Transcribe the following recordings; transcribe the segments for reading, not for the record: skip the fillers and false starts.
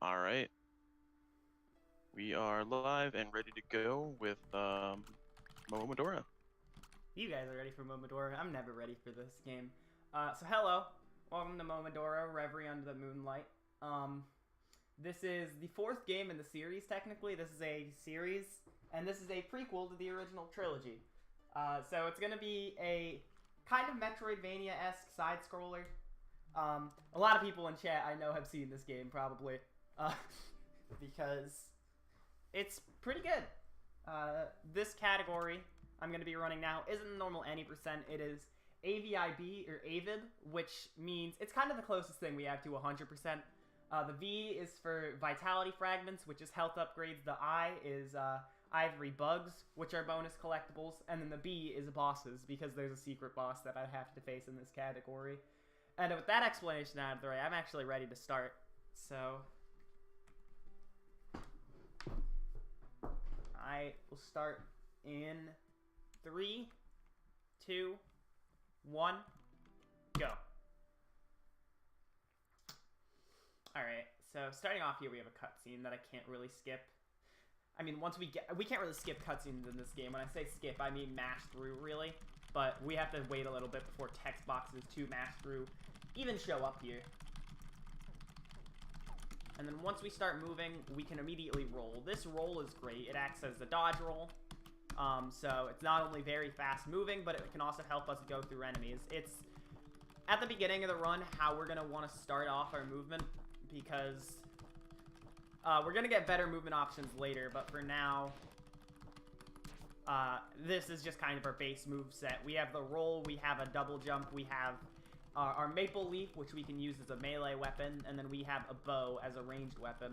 All right. We are live and ready to go with Momodora. You guys are ready for Momodora. I'm never ready for this game. So hello, welcome to Momodora, Reverie under the Moonlight. This is the fourth game in the series, technically. This is a series, and this is a prequel to the original trilogy. So it's going to be a kind of Metroidvania-esque side-scroller. A lot of people in chat I know have seen this game, probably, because it's pretty good. This category I'm going to be running now isn't the normal any %. It is AVIB, or AVIB, which means it's kind of the closest thing we have to 100%. The V is for Vitality Fragments, which is health upgrades. The I is Ivory Bugs, which are bonus collectibles. And then the B is bosses, because there's a secret boss that I have to face in this category. And with that explanation out of the way, I'm actually ready to start. So I will start in 3, 2, 1, go. Alright, so starting off here, we have a cutscene that I can't really skip. I mean, we can't really skip cutscenes in this game. When I say skip, I mean mash through, really. But we have to wait a little bit before text boxes to mash through even show up here. And then once we start moving, we can immediately roll. This roll is great. It acts as the dodge roll. So it's not only very fast moving, but it can also help us go through enemies. It's at the beginning of the run how we're going to want to start off our movement, because we're going to get better movement options later, but for now, this is just kind of our base move set. We have the roll, we have a double jump, we have our maple leaf, which we can use as a melee weapon, and then we have a bow as a ranged weapon.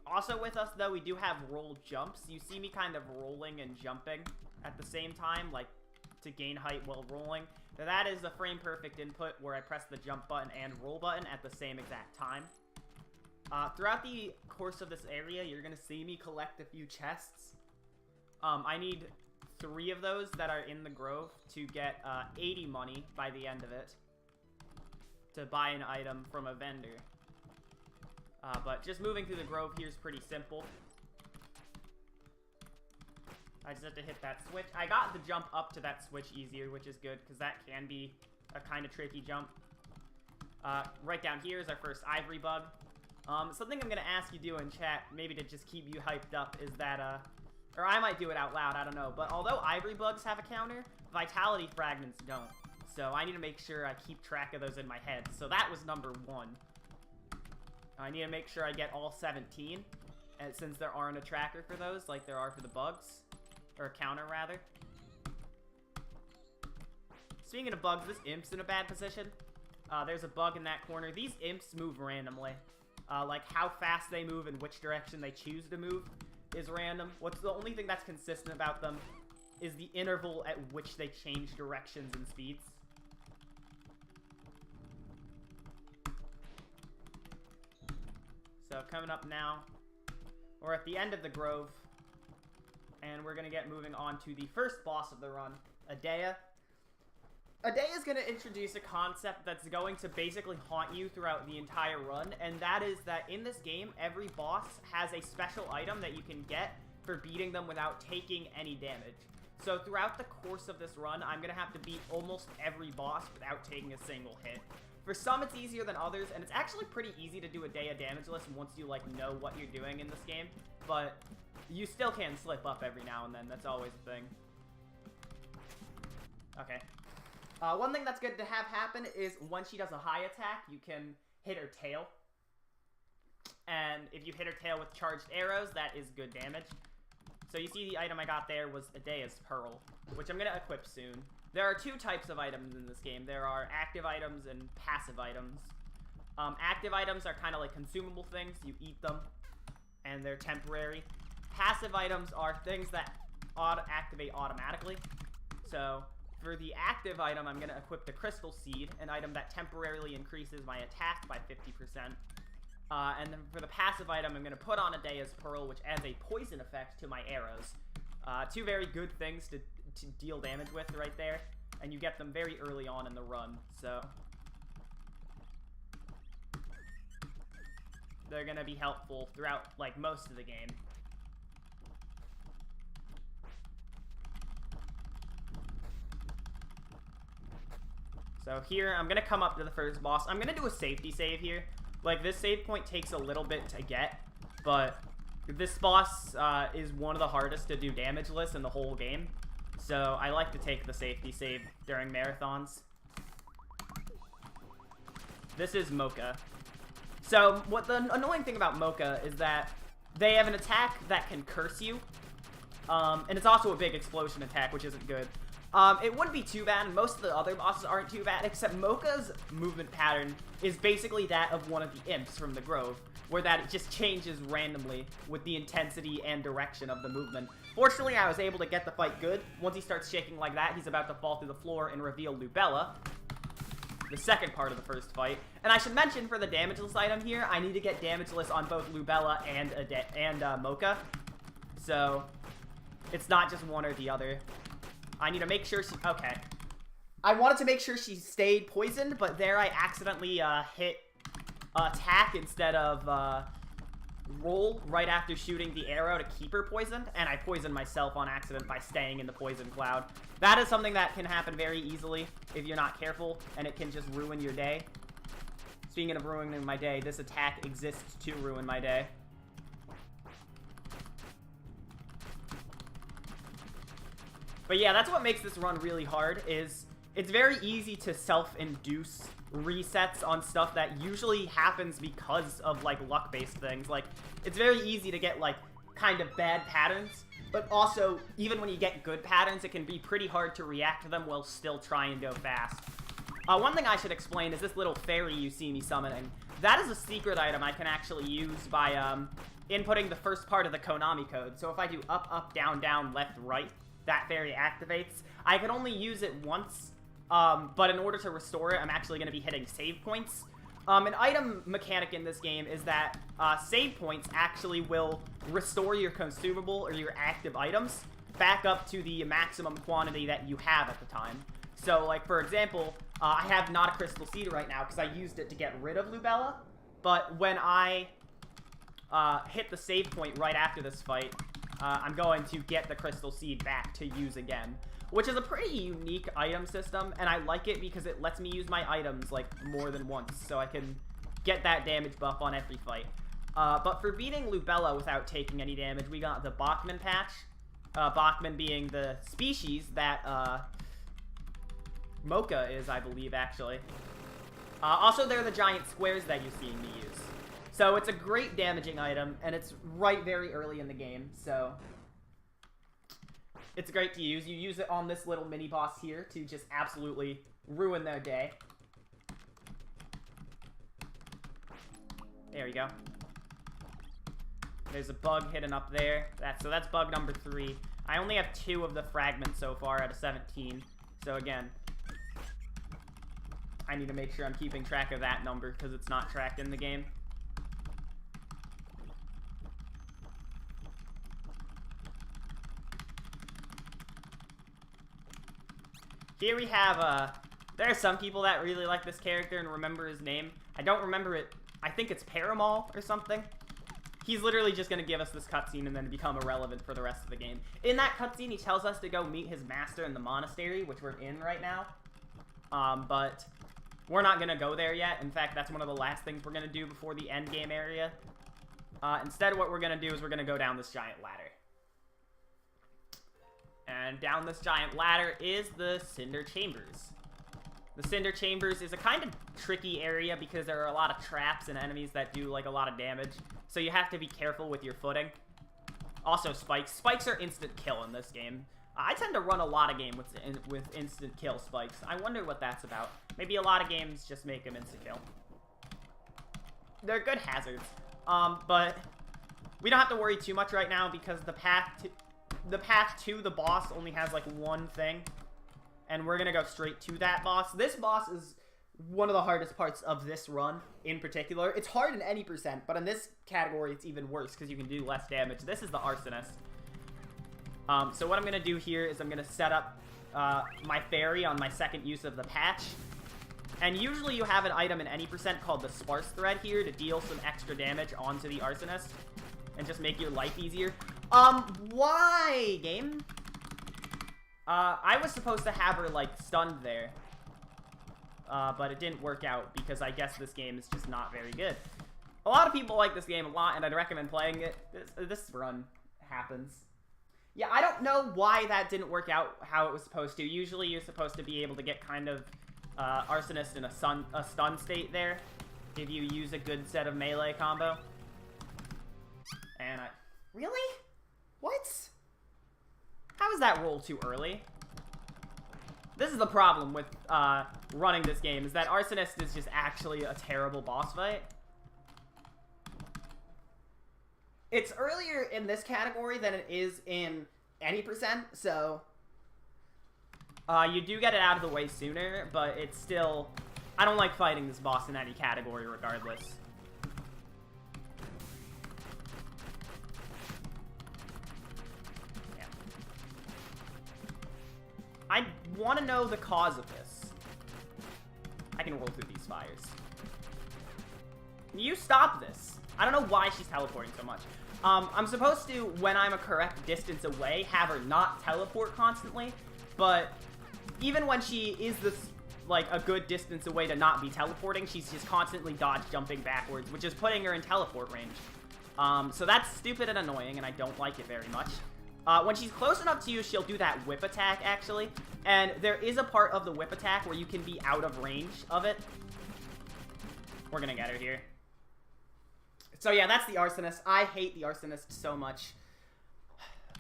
Also with us, though, we do have roll jumps. You see me kind of rolling and jumping at the same time, like to gain height while rolling. Now, that is a frame-perfect input where I press the jump button and roll button at the same exact time. Throughout the course of this area, you're going to see me collect a few chests. I need 3 of those that are in the grove to get 80 money by the end of it to buy an item from a vendor. But just moving through the grove here is pretty simple. I just have to hit that switch. I got the jump up to that switch easier, which is good, because that can be a kind of tricky jump. Right down here is our first Ivory Bug. Something I'm going to ask you to do in chat, maybe to just keep you hyped up, is that, or I might do it out loud, I don't know. But although Ivory Bugs have a counter, Vitality Fragments don't. So I need to make sure I keep track of those in my head. So that was number 1. I need to make sure I get all 17, and since there aren't a tracker for those, like there are for the bugs. Or a counter, rather. Speaking of bugs, this imp's in a bad position. There's a bug in that corner. These imps move randomly. Like how fast they move and which direction they choose to move is random. What's the only thing that's consistent about them is the interval at which they change directions and speeds. So coming up now, we're at the end of the grove, and we're going to get moving on to the first boss of the run, Adea. Adea is going to introduce a concept that's going to basically haunt you throughout the entire run, and that is that in this game, every boss has a special item that you can get for beating them without taking any damage. So throughout the course of this run, I'm going to have to beat almost every boss without taking a single hit. For some, it's easier than others, and it's actually pretty easy to do Adea damageless once you, like, know what you're doing in this game, but you still can slip up every now and then. That's always a thing. Okay. One thing that's good to have happen is when she does a high attack, you can hit her tail. And if you hit her tail with charged arrows, that is good damage. So you see the item I got there was Adea's Pearl, which I'm going to equip soon. There are 2 types of items in this game. There are active items and passive items. Active items are kind of like consumable things. You eat them, and they're temporary. Passive items are things that activate automatically. So for the active item, I'm going to equip the Crystal Seed, an item that temporarily increases my attack by 50%. And then for the passive item, I'm going to put on Adea's Pearl, which adds a poison effect to my arrows. 2 very good things to deal damage with right there, and you get them very early on in the run, so they're gonna be helpful throughout, like, most of the game. So here, I'm gonna come up to the first boss. I'm gonna do a safety save here. Like, this save point takes a little bit to get, but this boss is one of the hardest to do damageless in the whole game. So I like to take the safety save during marathons. This is Mocha. So what the annoying thing about Mocha is that they have an attack that can curse you. And it's also a big explosion attack, which isn't good. It wouldn't be too bad. Most of the other bosses aren't too bad, except Mocha's movement pattern is basically that of one of the imps from the Grove, where that it just changes randomly with the intensity and direction of the movement. Fortunately, I was able to get the fight good. Once he starts shaking like that, he's about to fall through the floor and reveal Lubella, the second part of the first fight. And I should mention, for the damageless item here, I need to get damageless on both Lubella and Mocha. So, it's not just one or the other. I need to make sure she... Okay. I wanted to make sure she stayed poisoned, but there I accidentally hit attack instead of roll right after shooting the arrow to keep her poisoned, and I poisoned myself on accident by staying in the poison cloud. That is something that can happen very easily if you're not careful, and it can just ruin your day. Speaking of ruining my day, this attack exists to ruin my day. But yeah, that's what makes this run really hard, is it's very easy to self-induce resets on stuff that usually happens because of, like, luck-based things. Like, it's very easy to get, like, kind of bad patterns, but also, even when you get good patterns, it can be pretty hard to react to them while still trying to go fast. One thing I should explain is this little fairy you see me summoning. That is a secret item I can actually use by inputting the first part of the Konami code. So if I do up, up, down, down, left, right, that fairy activates. I can only use it once, but in order to restore it, I'm actually going to be hitting save points. An item mechanic in this game is that save points actually will restore your consumable or your active items back up to the maximum quantity that you have at the time. So, like, for example, I have not a crystal seed right now because I used it to get rid of Lubella, but when I hit the save point right after this fight, I'm going to get the crystal seed back to use again, which is a pretty unique item system, and I like it because it lets me use my items, like, more than once, so I can get that damage buff on every fight. But for beating Lubella without taking any damage, we got the Bachman patch, Bachman being the species that Mocha is, I believe, actually. Also, they're the giant squares that you're seeing me use. So it's a great damaging item, and it's right very early in the game, so it's great to use. You use it on this little mini-boss here to just absolutely ruin their day. There we go. There's a bug hidden up there. So that's bug number 3. I only have 2 of the fragments so far out of 17. So again, I need to make sure I'm keeping track of that number because it's not tracked in the game. Here we have, there are some people that really like this character and remember his name. I don't remember it. I think it's Paramal or something. He's literally just going to give us this cutscene and then become irrelevant for the rest of the game. In that cutscene, he tells us to go meet his master in the monastery, which we're in right now. But we're not going to go there yet. In fact, that's one of the last things we're going to do before the end game area. Instead, what we're going to do is we're going to go down this giant ladder. And down this giant ladder is the Cinder Chambers. The Cinder Chambers is a kind of tricky area because there are a lot of traps and enemies that do, like, a lot of damage. So you have to be careful with your footing. Also, spikes. Spikes are instant kill in this game. I tend to run a lot of games with instant kill spikes. I wonder what that's about. Maybe a lot of games just make them instant kill. They're good hazards. But we don't have to worry too much right now because the path to the boss only has, like, one thing. And we're gonna go straight to that boss. This boss is one of the hardest parts of this run in particular. It's hard in any percent, but in this category it's even worse because you can do less damage. This is the Arsonist. So what I'm gonna do here is I'm gonna set up my fairy on my second use of the patch. And usually you have an item in any percent called the Sparse Thread here to deal some extra damage onto the Arsonist and just make your life easier. Why, game? I was supposed to have her, like, stunned there. But it didn't work out because I guess this game is just not very good. A lot of people like this game a lot, and I'd recommend playing it. This run happens. Yeah, I don't know why that didn't work out how it was supposed to. Usually you're supposed to be able to get kind of Arsonist in a stun state there if you use a good set of melee combo. And Really? What? How is that roll too early? This is the problem with running this game, is that Arsonist is just actually a terrible boss fight. It's earlier in this category than it is in any percent, so you do get it out of the way sooner, but it's still... I don't like fighting this boss in any category regardless. Yeah. I want to know the cause of this. I can roll through these fires. You stop this. I don't know why she's teleporting so much. I'm supposed to, when I'm a correct distance away, have her not teleport constantly, but even when she is this, like, a good distance away to not be teleporting, she's just constantly dodge jumping backwards, which is putting her in teleport range. So that's stupid and annoying, and I don't like it very much. When she's close enough to you, she'll do that whip attack, actually, and there is a part of the whip attack where you can be out of range of it. We're gonna get her here. So yeah, that's the Arsonist. I hate the Arsonist so much.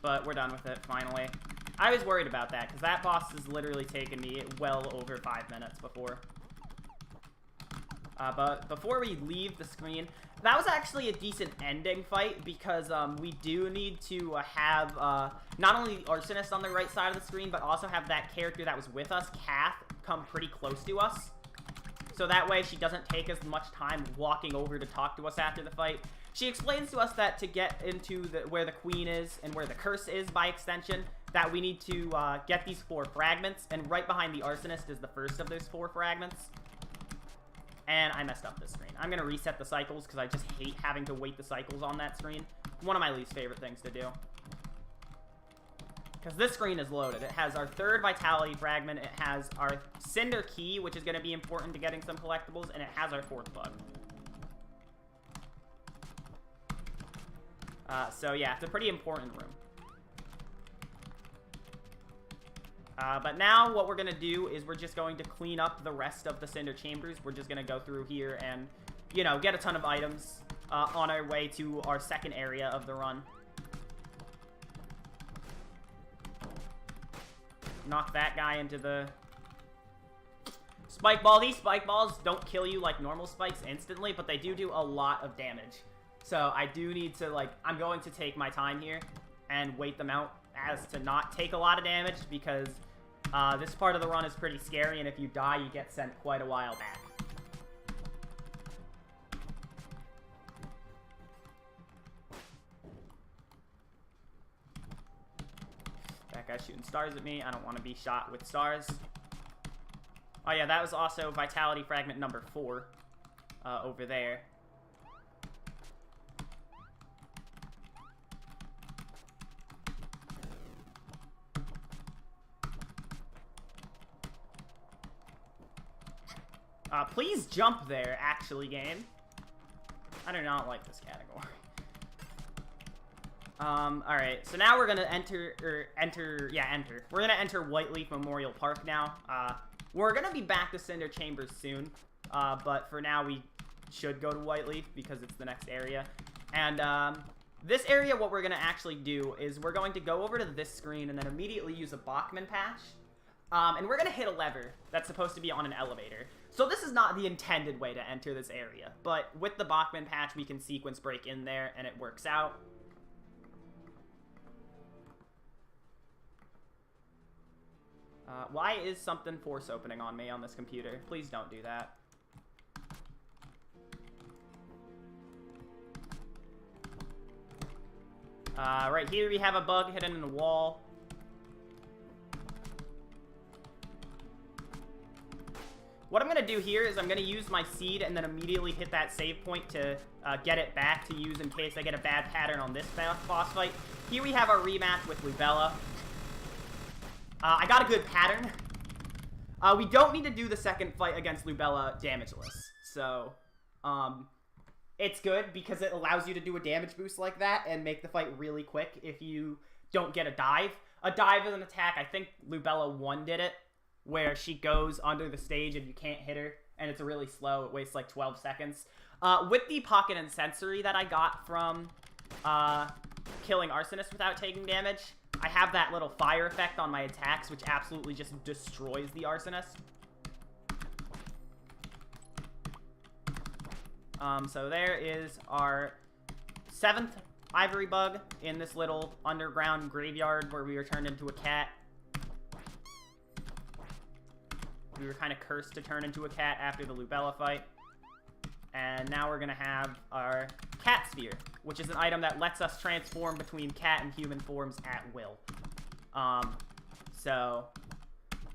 But we're done with it, finally. I was worried about that, because that boss has literally taken me well over 5 minutes before. But before we leave the screen, that was actually a decent ending fight, because we do need to have not only the Arsonist on the right side of the screen, but also have that character that was with us, Kath, come pretty close to us. So that way she doesn't take as much time walking over to talk to us after the fight. She explains to us that to get into where the queen is and where the curse is by extension, that we need to get these 4 fragments, and right behind the Arsonist is the first of those 4 fragments. And I messed up this screen. I'm going to reset the cycles because I just hate having to wait the cycles on that screen. One of my least favorite things to do. Because this screen is loaded. It has our 3rd Vitality Fragment, it has our Cinder Key, which is going to be important to getting some collectibles, and it has our 4th bug. So yeah, it's a pretty important room. But now what we're going to do is we're just going to clean up the rest of the Cinder Chambers. We're just going to go through here and, you know, get a ton of items on our way to our 2nd area of the run. Knock that guy into the spike ball. These spike balls don't kill you like normal spikes instantly, but they do a lot of damage. So I do need to, like, I'm going to take my time here and wait them out as to not take a lot of damage, because this part of the run is pretty scary, and if you die, you get sent quite a while back. That guy's shooting stars at me. I don't want to be shot with stars. Oh yeah, that was also Vitality Fragment number 4 over there. Please jump there, actually, game. I do not like this category. Alright, so now we're gonna enter. We're gonna enter Whiteleaf Memorial Park now. We're gonna be back to Cinder Chambers soon, but for now we should go to Whiteleaf because it's the next area. And, this area, what we're gonna actually do is we're going to go over to this screen and then immediately use a Bachman patch. And we're gonna hit a lever that's supposed to be on an elevator. So this is not the intended way to enter this area, but with the Bachman patch, we can sequence break in there, and it works out. Why is something force opening on me on this computer? Please don't do that. Right here we have a bug hidden in the wall. what I'm going to do here is I'm going to use my seed and then immediately hit that save point to get it back to use in case I get a bad pattern on this boss fight. Here we have our rematch with Lubella. I got a good pattern. We don't need to do the second fight against Lubella damageless. So, it's good because it allows you to do a damage boost like that and make the fight really quick if you don't get a dive. A dive is an attack, I think Lubella 1 did it, where she goes under the stage and you can't hit her, and it's really slow. It wastes like 12 seconds. With the pocket and sensory that I got from killing Arsonist without taking damage, I have that little fire effect on my attacks, which absolutely just destroys the Arsonist. So there is our 7th ivory bug in this little underground graveyard where we were turned into a cat. We were kind of cursed to turn into a cat after the Lubella fight. And now we're going to have our cat sphere, which is an item that lets us transform between cat and human forms at will. So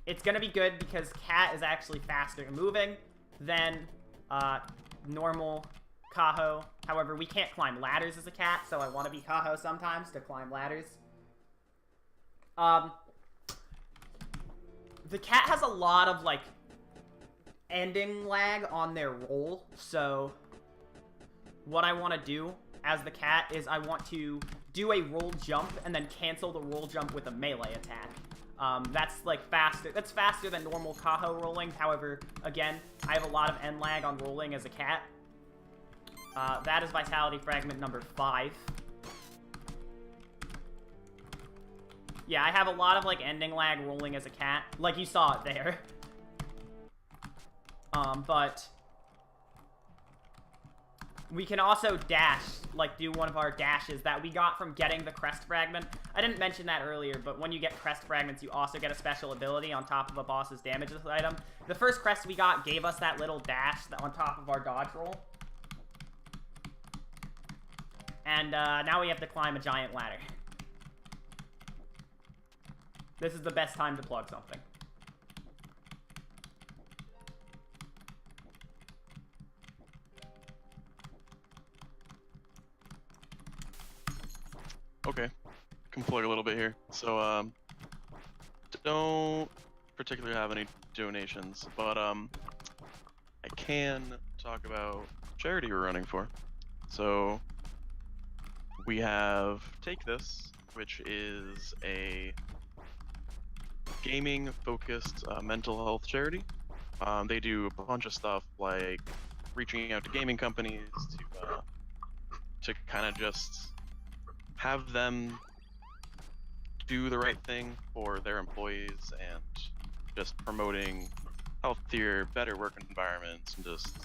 it's going to be good because cat is actually faster moving than normal Kaho. However, we can't climb ladders as a cat, so I want to be Kaho sometimes to climb ladders. The cat has a lot of, like, ending lag on their roll, so what I want to do as the cat is I want to do a roll jump and then cancel the roll jump with a melee attack. That's, like, faster. That's faster than normal Kaho rolling. However, again, I have a lot of end lag on rolling as a cat. That is Vitality Fragment number 5. Yeah, I have a lot of, like, ending lag rolling as a cat. Like, you saw it there. But we can also dash, like, do one of our dashes that we got from getting the Crest Fragment. I didn't mention that earlier, but when you get Crest Fragments, you also get a special ability on top of a boss's damage item. The first Crest we got gave us that little dash on top of our dodge roll. And now we have to climb a giant ladder. This is the best time to plug something. Okay, can plug a little bit here. So, don't particularly have any donations, but I can talk about charity we're running for. So, we have Take This, which is a gaming-focused mental health charity. They do a bunch of stuff like reaching out to gaming companies to kind of just have them do the right thing for their employees and just promoting healthier, better work environments and just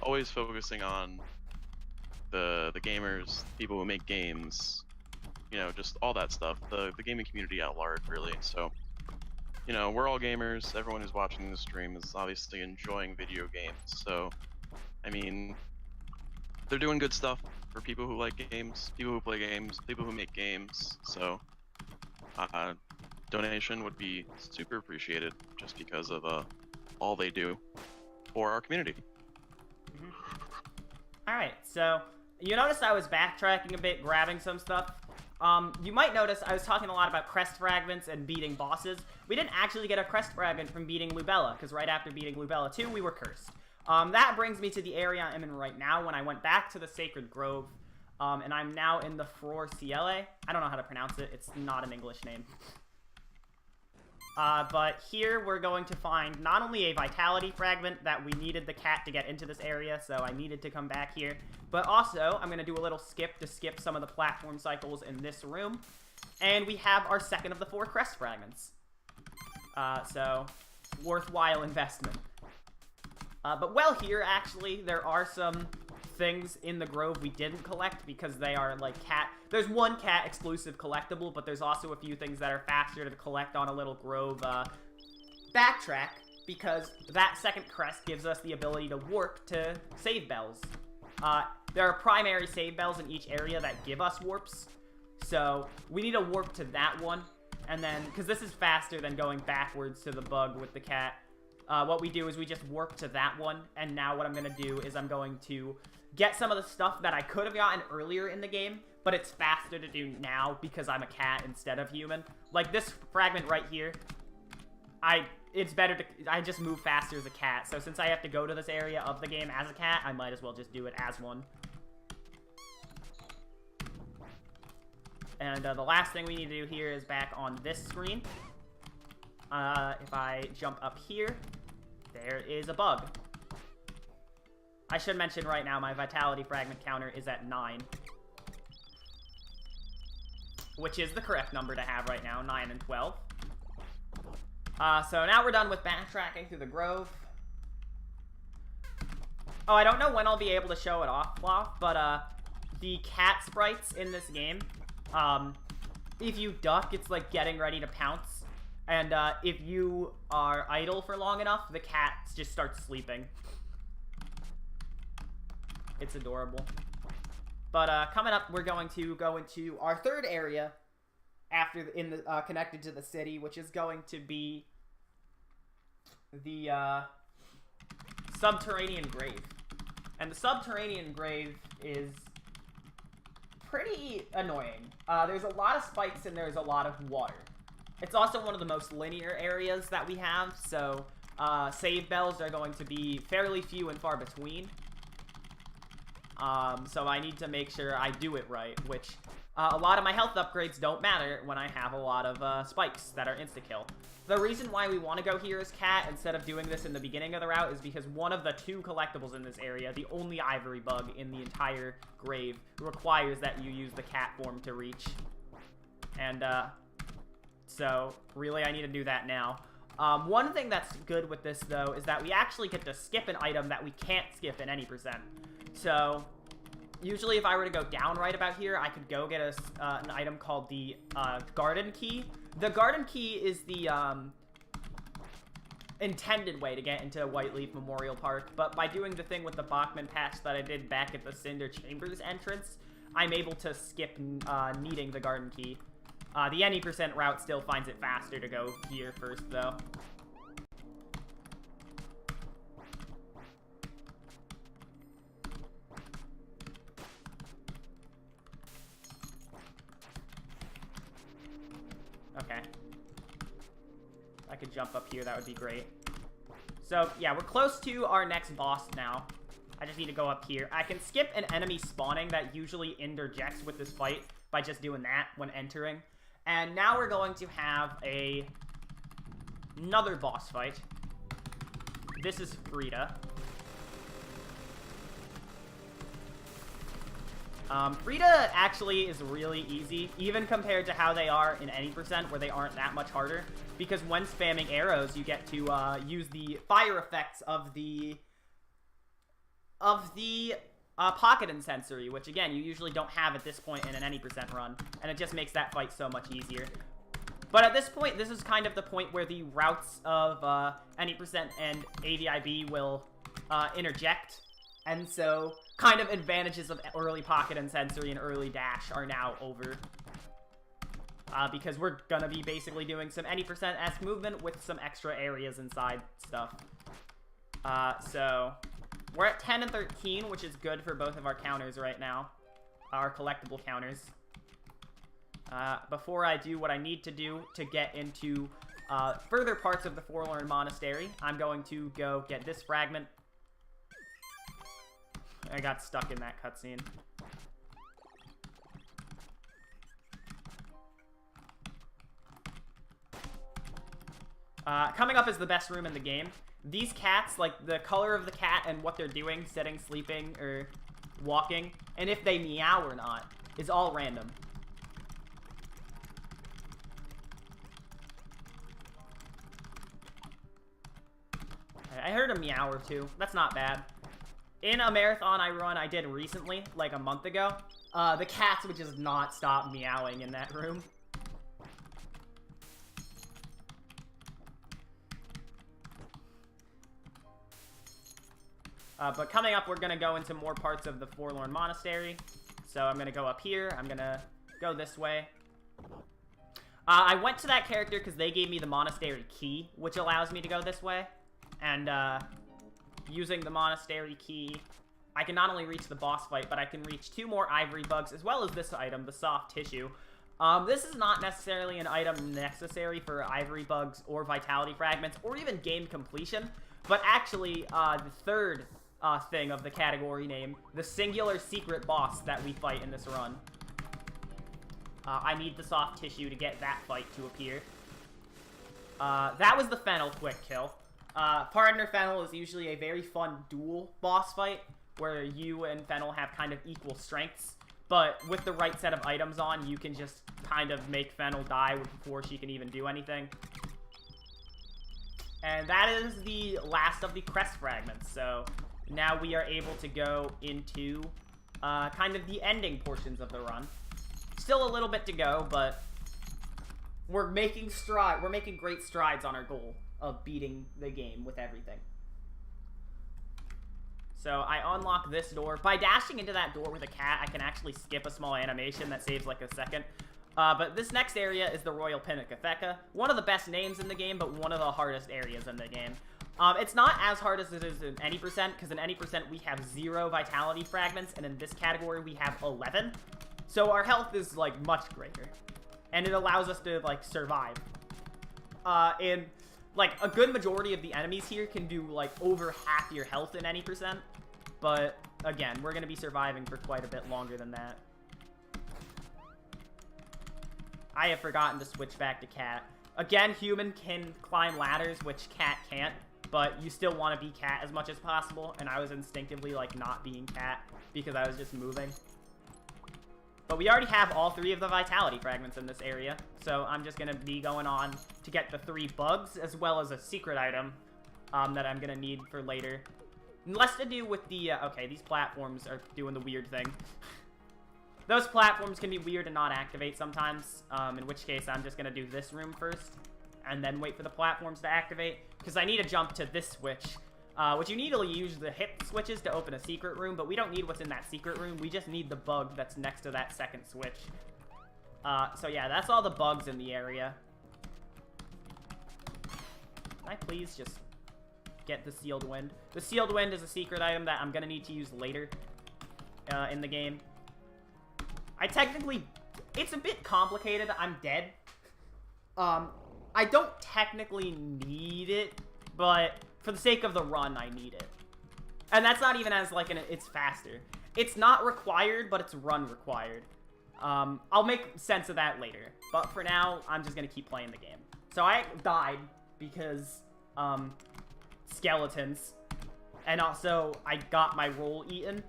always focusing on the gamers, people who make games, you know, just all that stuff, the gaming community at large, really. So, you know, we're all gamers. Everyone who's watching the stream is obviously enjoying video games. So, I mean, they're doing good stuff for people who like games, people who play games, people who make games. So, donation would be super appreciated just because of all they do for our community. All right, so you noticed I was backtracking a bit, grabbing some stuff. You might notice I was talking a lot about crest fragments and beating bosses. We didn't actually get a crest fragment from beating Lubella, because right after beating Lubella 2, we were cursed. That brings me to the area I'm in right now when I went back to the Sacred Grove, and I'm now in the SRROC. I don't know how to pronounce it. It's not an English name. But here we're going to find not only a vitality fragment that we needed the cat to get into this area, so I needed to come back here, but also I'm going to do a little skip to skip some of the platform cycles in this room, and we have our second of the 4 crest fragments. So, worthwhile investment. But well here, actually, there are some things in the Grove we didn't collect because they are like there's one cat exclusive collectible, but there's also a few things that are faster to collect on a little Grove backtrack, because that second crest gives us the ability to warp to save bells. There are primary save bells in each area that give us warps, so we need to warp to that one, and then because this is faster than going backwards to the bug with the cat. what we do is we just warp to that one, and now what I'm going to do is I'm going to get some of the stuff that I could have gotten earlier in the game, but it's faster to do now because I'm a cat instead of human. Like this fragment right here, it's better to, I just move faster as a cat, so since I have to go to this area of the game as a cat, I might as well just do it as one. And the last thing we need to do here is back on this screen. If I jump up here, there is a bug. I should mention right now my vitality fragment counter is at 9. Which is the correct number to have right now, 9 and 12. So now we're done with backtracking through the grove. Oh, I don't know when I'll be able to show it off, but the cat sprites in this game, if you duck, it's like getting ready to pounce. And if you are idle for long enough, the cat just starts sleeping. It's adorable. But coming up, we're going to go into our third area after connected to the city, which is going to be the subterranean grave. And the subterranean grave is pretty annoying. There's a lot of spikes and there's a lot of water. It's also one of the most linear areas that we have, so save bells are going to be fairly few and far between. So I need to make sure I do it right, which a lot of my health upgrades don't matter when I have a lot of spikes that are insta-kill. The reason why we want to go here as cat instead of doing this in the beginning of the route is because one of the 2 collectibles in this area, the only ivory bug in the entire grave, requires that you use the cat form to reach. And, so, really, I need to do that now. One thing that's good with this, though, is that we actually get to skip an item that we can't skip in any percent. So, usually if I were to go down right about here, I could go get an item called the garden key. The garden key is the intended way to get into Whiteleaf Memorial Park, but by doing the thing with the Bachman patch that I did back at the Cinder Chambers entrance, I'm able to skip needing the garden key. The any percent route still finds it faster to go here first, though. Okay. If I could jump up here, that would be great. So, yeah, we're close to our next boss now. I just need to go up here. I can skip an enemy spawning that usually interjects with this fight by just doing that when entering. And now we're going to have another boss fight. This is Frida. Frida actually is really easy, even compared to how they are in any percent, where they aren't that much harder. Because when spamming arrows, you get to use the fire effects of the pocket incensory, which again, you usually don't have at this point in an any percent run, and it just makes that fight so much easier. But at this point, this is kind of the point where the routes of any percent and AVIB will interject, and so kind of advantages of early pocket incensory and early dash are now over. Because we're gonna be basically doing some any percent-esque movement with some extra areas inside stuff. So we're at 10 and 13, which is good for both of our counters right now. Our collectible counters. Before I do what I need to do to get into further parts of the Forlorn Monastery, I'm going to go get this fragment. I got stuck in that cutscene. Coming up is the best room in the game. These cats, like the color of the cat and what they're doing, sitting, sleeping, or walking, and if they meow or not, is all random. I heard a meow or two. That's not bad. In a marathon I did recently, like a month ago, the cats would just not stop meowing in that room. But coming up, we're going to go into more parts of the Forlorn Monastery. So I'm going to go up here. I'm going to go this way. I went to that character because they gave me the monastery key, which allows me to go this way. And using the monastery key, I can not only reach the boss fight, but I can reach 2 more ivory bugs, as well as this item, the soft tissue. This is not necessarily an item necessary for ivory bugs or vitality fragments, or even game completion, but actually, the third thing of the category name, the singular secret boss that we fight in this run. I need the soft tissue to get that fight to appear. That was the Fennel quick kill. Partner Fennel is usually a very fun dual boss fight, where you and Fennel have kind of equal strengths, but with the right set of items on, you can just kind of make Fennel die before she can even do anything. And that is the last of the crest fragments, so now we are able to go into kind of the ending portions of the run. Still a little bit to go, but we're making great strides on our goal of beating the game with everything. So I unlock this door. By dashing into that door with a cat, I can actually skip a small animation that saves like a second. But this next area is the Royal Pinacotheca. One of the best names in the game, but one of the hardest areas in the game. It's not as hard as it is in any percent, because in any percent we have 0 vitality fragments, and in this category we have 11. So our health is, like, much greater. And it allows us to, like, survive. And, like, a good majority of the enemies here can do, like, over half your health in any percent. But, again, we're going to be surviving for quite a bit longer than that. I have forgotten to switch back to cat. Again, human can climb ladders, which cat can't. But you still want to be cat as much as possible. And I was instinctively, like, not being cat because I was just moving. But we already have all 3 of the vitality fragments in this area. So I'm just going to be going on to get the 3 bugs, as well as a secret item that I'm going to need for later. Less to do with the... okay, these platforms are doing the weird thing. Those platforms can be weird and not activate sometimes, in which case I'm just going to do this room first, and then wait for the platforms to activate, because I need to jump to this switch, which you need to use the hit switches to open a secret room, but we don't need what's in that secret room, we just need the bug that's next to that second switch. So yeah, that's all the bugs in the area. Can I please just get the Sealed Wind? The Sealed Wind is a secret item that I'm going to need to use later in the game. I technically... it's a bit complicated. I'm dead. I don't technically need it, but for the sake of the run, I need it. And that's not even as, like, it's faster. It's not required, but it's run required. I'll make sense of that later. But for now, I'm just gonna keep playing the game. So I died because, skeletons. And also, I got my roll eaten.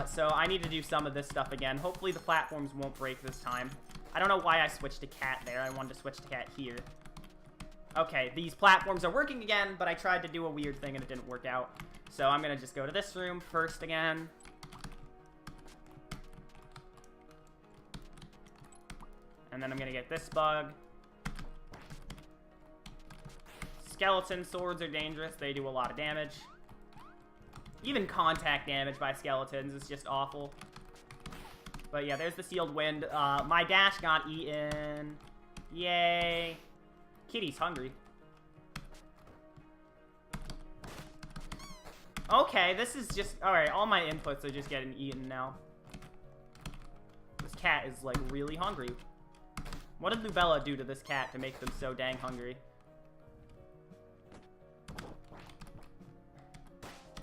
So I need to do some of this stuff again. Hopefully the platforms won't break this time. I don't know why I switched to cat there. I wanted to switch to cat here. Okay, these platforms are working again, but I tried to do a weird thing and it didn't work out. So I'm gonna just go to this room first again. And then I'm gonna get this bug. Skeleton swords are dangerous. They do a lot of damage. Even contact damage by skeletons is just awful. But yeah, there's the Sealed Wind. My dash got eaten. Yay. Kitty's hungry. Okay, this is just... alright, all my inputs are just getting eaten now. This cat is, like, really hungry. What did Lubella do to this cat to make them so dang hungry?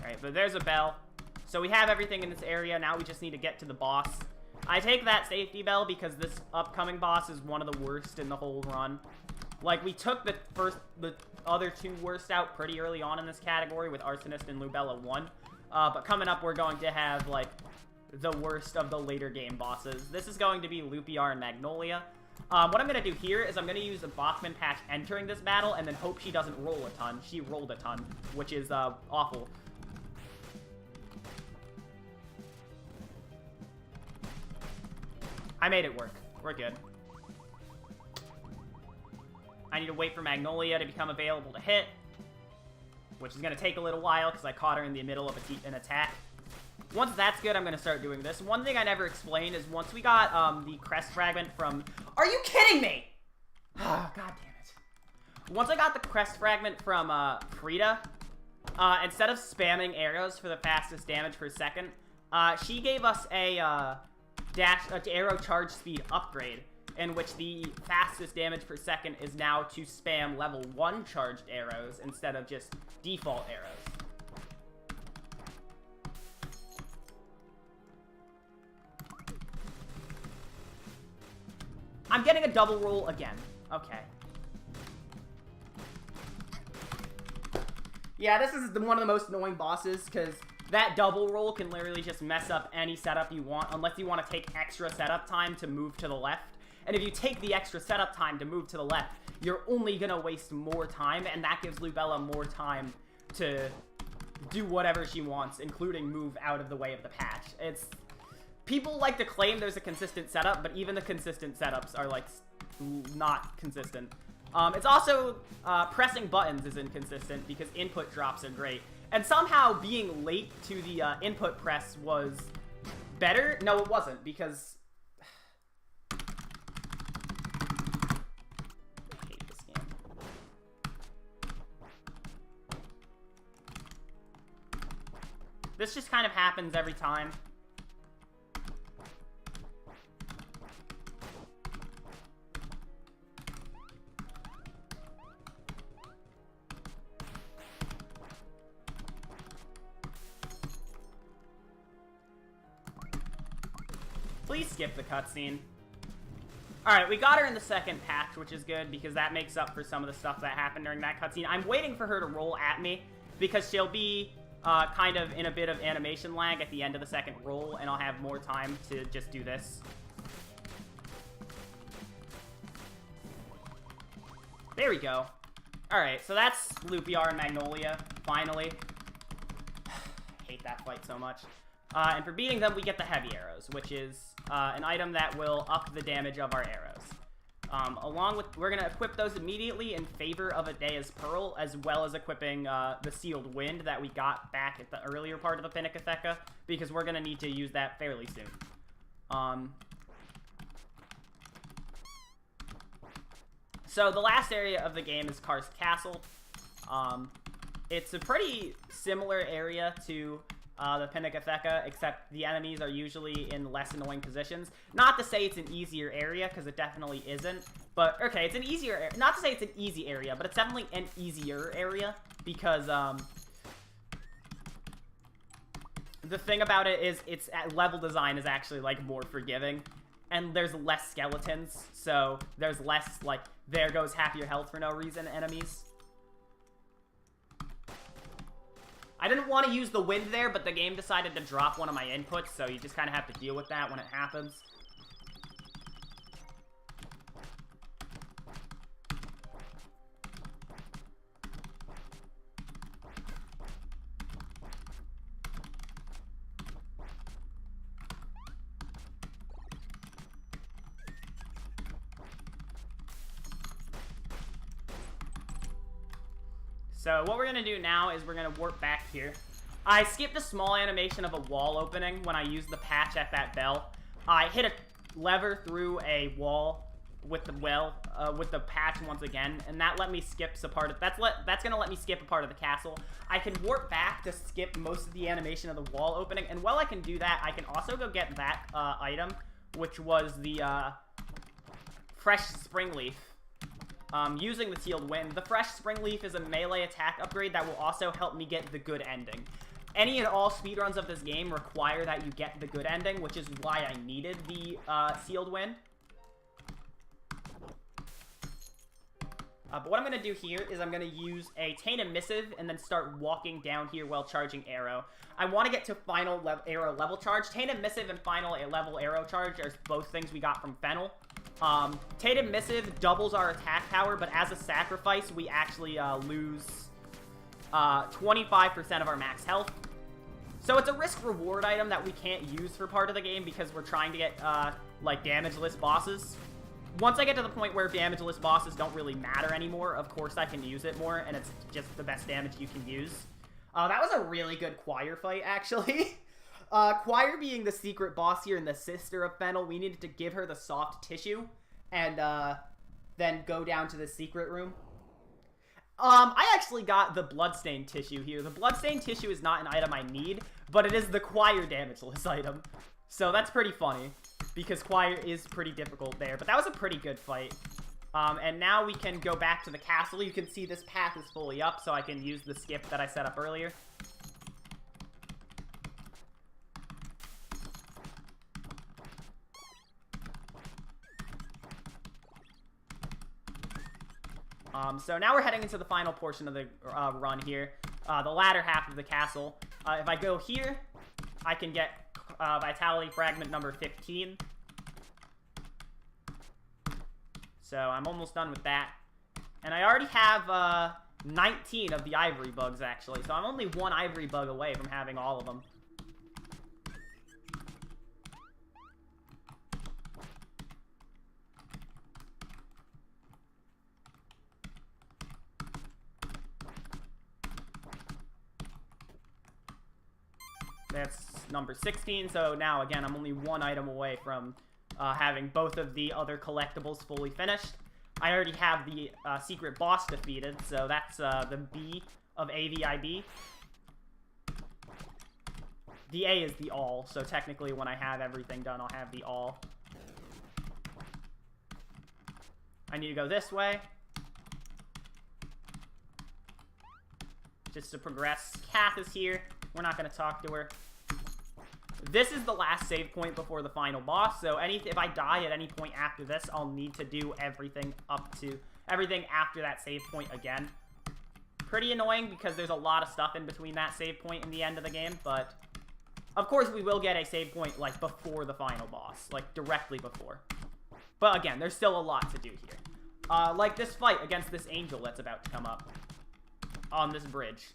Alright, but there's a bell. So we have everything in this area. Now we just need to get to the boss. I take that safety bell because this upcoming boss is one of the worst in the whole run. Like, we took the other 2 worst out pretty early on in this category with Arsonist and Lubella 1. But coming up, we're going to have, like, the worst of the later game bosses. This is going to be Lupiar and Magnolia. What I'm going to do here is I'm going to use a Bachman patch entering this battle and then hope she doesn't roll a ton. She rolled a ton, which is awful. I made it work. We're good. I need to wait for Magnolia to become available to hit, which is going to take a little while because I caught her in the middle of an attack. Once that's good, I'm going to start doing this. One thing I never explained is once we got the crest fragment from... Are you kidding me? Oh, God damn it. once I got the crest fragment from Frida, instead of spamming arrows for the fastest damage per second, she gave us a arrow charge speed upgrade, in which the fastest damage per second is now to spam level 1 charged arrows instead of just default arrows. I'm getting a double roll again. Okay. Yeah, this is one of the most annoying bosses, because that double roll can literally just mess up any setup you want, unless you want to take extra setup time to move to the left. And if you take the extra setup time to move to the left, you're only going to waste more time, and that gives Lubella more time to do whatever she wants, including move out of the way of the patch. People like to claim there's a consistent setup, but even the consistent setups are, like, not consistent. It's also, pressing buttons is inconsistent because input drops are great. And somehow being late to the input press was better. No, it wasn't, because I hate this game. This just kind of happens every time. Please skip the cutscene. Alright, we got her in the second patch, which is good, because that makes up for some of the stuff that happened during that cutscene. I'm waiting for her to roll at me, because she'll be kind of in a bit of animation lag at the end of the second roll, and I'll have more time to just do this. There we go. Alright, so that's Lupiar and Magnolia, finally. Hate that fight so much. And for beating them, we get the heavy arrows, which is an item that will up the damage of our arrows. Along with, we're going to equip those immediately in favor of Adea's Pearl, as well as equipping the Sealed Wind that we got back at the earlier part of the Pinacotheca, because we're going to need to use that fairly soon. So the last area of the game is Karst Castle. It's a pretty similar area to the Pinacotheca, except the enemies are usually in less annoying positions. Not to say it's an easier area, because it definitely isn't. But, okay, it's an easier... Not to say it's an easy area, but it's definitely an easier area, because, the thing about it is, its level design is actually, like, more forgiving. And there's less skeletons, so there's less, like, there goes half your health for no reason enemies. I didn't want to use the wind there, but the game decided to drop one of my inputs, so you just kind of have to deal with that when it happens. So what we're going to do now is we're going to warp back here. I skipped a small animation of a wall opening when I used the patch at that bell. I hit a lever through a wall with the patch once again, and that let me skip a part of... That's going to let me skip a part of the castle. I can warp back to skip most of the animation of the wall opening, and while I can do that, I can also go get that item, which was the fresh spring leaf. Using the Sealed Wind. The Fresh Spring Leaf is a melee attack upgrade that will also help me get the good ending. Any and all speedruns of this game require that you get the good ending, which is why I needed the Sealed Wind. But what I'm going to do here is I'm going to use a Tainted Missive and then start walking down here while charging Arrow. I want to get to Final Arrow level charge. Tainted Missive and Final level Arrow charge are both things we got from Fennel. Tainted Missive doubles our attack power, but as a sacrifice, we actually lose 25% of our max health. So it's a risk-reward item that we can't use for part of the game because we're trying to get, like, damageless bosses. Once I get to the point where damageless bosses don't really matter anymore, of course I can use it more, and it's just the best damage you can use. That was a really good Choir fight, actually. Choir being the secret boss here and the sister of Fennel, we needed to give her the soft tissue and then go down to the secret room. I actually got the bloodstained tissue here. The bloodstained tissue is not an item I need, but it is the choir damageless item. So that's pretty funny, because choir is pretty difficult there. But that was a pretty good fight. And now we can go back to the castle. You can see this path is fully up, so I can use the skip that I set up earlier. So now we're heading into the final portion of the run here, the latter half of the castle. If I go here, I can get Vitality Fragment number 15. So I'm almost done with that. And I already have 19 of the ivory bugs, actually. So I'm only one ivory bug away from having all of them. That's number 16, so now, again, I'm only one item away from having both of the other collectibles fully finished. I already have the secret boss defeated, so that's the B of AVIB. The A is the all, so technically when I have everything done, I'll have the all. I need to go this way. Just to progress. Kath is here. We're not going to talk to her. This is the last save point before the final boss, so if I die at any point after this, I'll need to do everything after that save point again. Pretty annoying because there's a lot of stuff in between that save point and the end of the game, but of course we will get a save point like before the final boss, like directly before. But again, there's still a lot to do here. Like this fight against this angel that's about to come up on this bridge.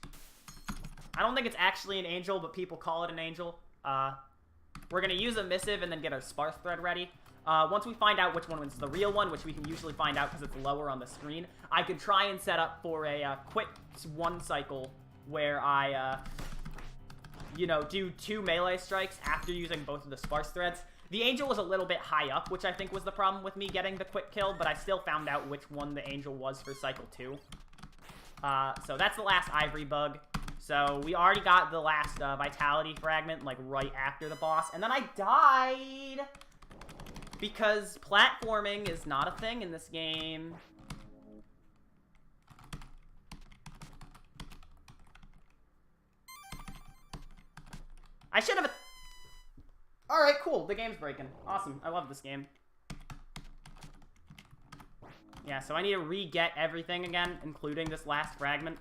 I don't think it's actually an angel, but people call it an angel. We're going to use a missive and then get our sparse thread ready. Once we find out which one is the real one, which we can usually find out because it's lower on the screen, I could try and set up for a quick one cycle where I, do 2 melee strikes after using both of the sparse threads. The angel was a little bit high up, which I think was the problem with me getting the quick kill, but I still found out which one the angel was for cycle 2. So that's the last ivory bug. So we already got the last vitality fragment, like, right after the boss. And then I died because platforming is not a thing in this game. I should have... Alright, cool. The game's breaking. Awesome. I love this game. Yeah, so I need to re-get everything again, including this last fragment.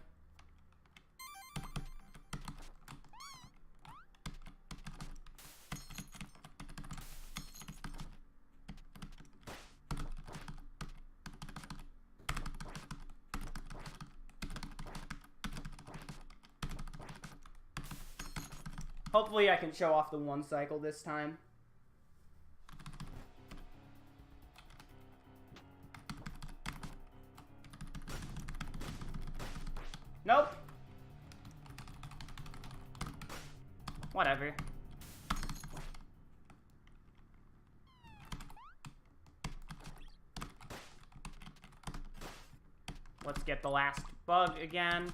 Hopefully I can show off the one cycle this time. Nope. Whatever. Let's get the last bug again.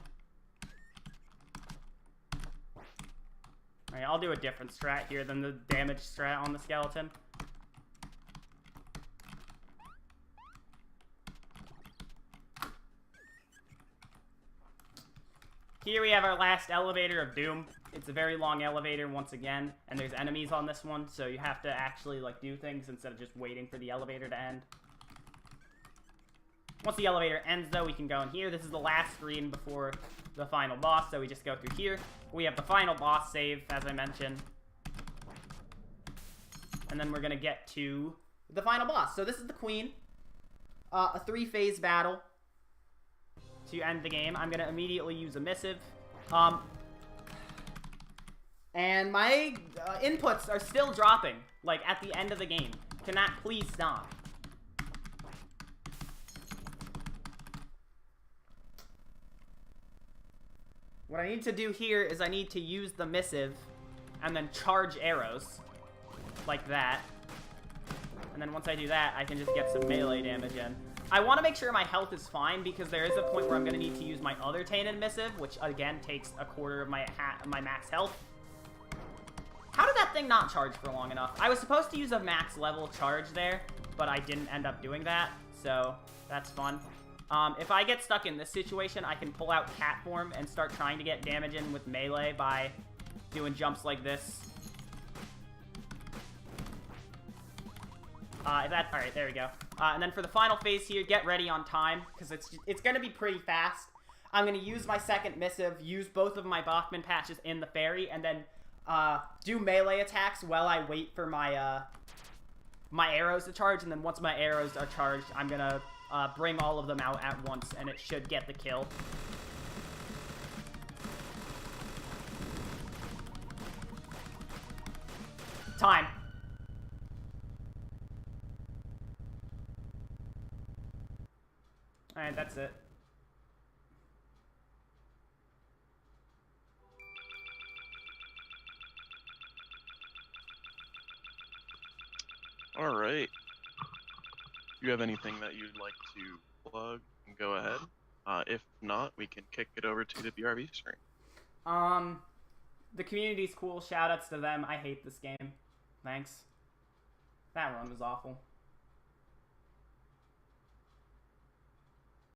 Alright, I'll do a different strat here than the damage strat on the skeleton. Here we have our last elevator of doom. It's a very long elevator once again, and there's enemies on this one, so you have to actually like do things instead of just waiting for the elevator to end. Once the elevator ends, though, we can go in here. This is the last screen before the final boss, so we just go through here. We have the final boss save, as I mentioned. And then we're going to get to the final boss. So this is the Queen. A 3-phase battle to end the game. I'm going to immediately use a missive. And my inputs are still dropping, like, at the end of the game. Can that please stop? What I need to do here is I need to use the missive and then charge arrows like that. And then once I do that, I can just get some melee damage in. I want to make sure my health is fine because there is a point where I'm going to need to use my other Tainted Missive, which again takes a quarter of my max health. How did that thing not charge for long enough? I was supposed to use a max level charge there, but I didn't end up doing that, so that's fun. If I get stuck in this situation, I can pull out cat form and start trying to get damage in with melee by doing jumps like this. Alright, there we go. And then for the final phase here, get ready on time, because it's going to be pretty fast. I'm going to use my second missive, use both of my Bachman patches in the fairy, and then do melee attacks while I wait for my my arrows to charge, and then once my arrows are charged, I'm going to bring all of them out at once, and it should get the kill. Time. Alright, that's it. Alright. Do you have anything that you'd like to plug? Go ahead. If not, we can kick it over to the BRB stream. The community's cool. Shoutouts to them. I hate this game. Thanks. That run was awful.